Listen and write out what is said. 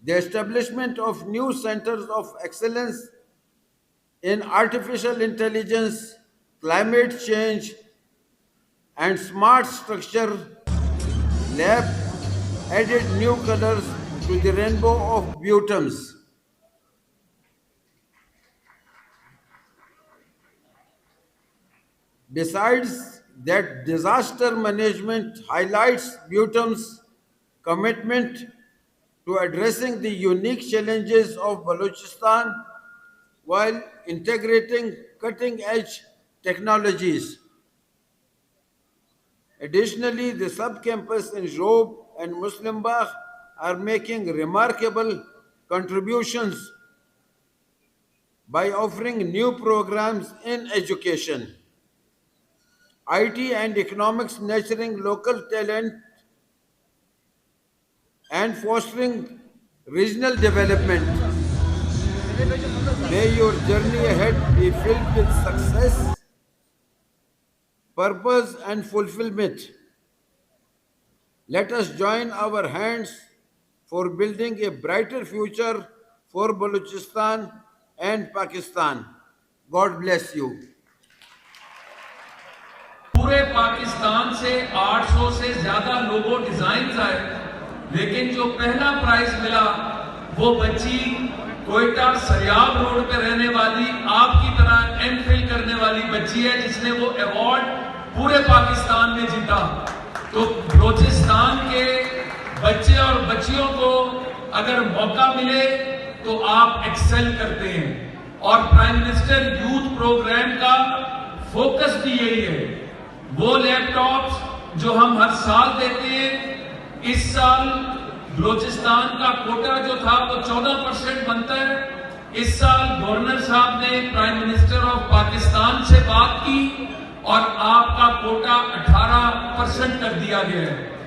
the establishment of new centers of excellence in artificial intelligence, climate change, and smart structure lab added new colors to the rainbow of Bewtums. Besides that, disaster management highlights Bewtums' commitment to addressing the unique challenges of Baloochistan while integrating cutting-edge technologies. Additionally, the sub-campus in Job and Muslimbagh are making remarkable contributions by offering new programs in education, IT and economics, nurturing local talent and fostering regional development. May your journey ahead be filled with success, purpose, and fulfillment. Let us join our hands for building a brighter future for Balochistan and Pakistan. God bless you. पूरे पाकिस्तान से 800 से ज्यादा logo design आए, लेकिन जो पहला prize मिला वो बच्ची कोयटा सरियाब रोड पे रहने वाली आपकी तरह एमफिल करने वाली बच्ची है, जिसने वो अवार्ड पूरे पाकिस्तान में जीता। तो बलोचिस्तान के बच्चे और बच्चियों को अगर मौका मिले तो आप एक्सेल करते हैं, और प्राइम मिनिस्टर यूथ प्रोग्राम का फोकस भी यही है। वो लैपटॉप्स जो हम हर साल देते हैं, इस साल बलूचिस्तान का कोटा जो था वो 14% बनता है। इस साल गवर्नर साहब ने प्राइम मिनिस्टर ऑफ पाकिस्तान से बात की और आपका कोटा 18% कर दिया गया है।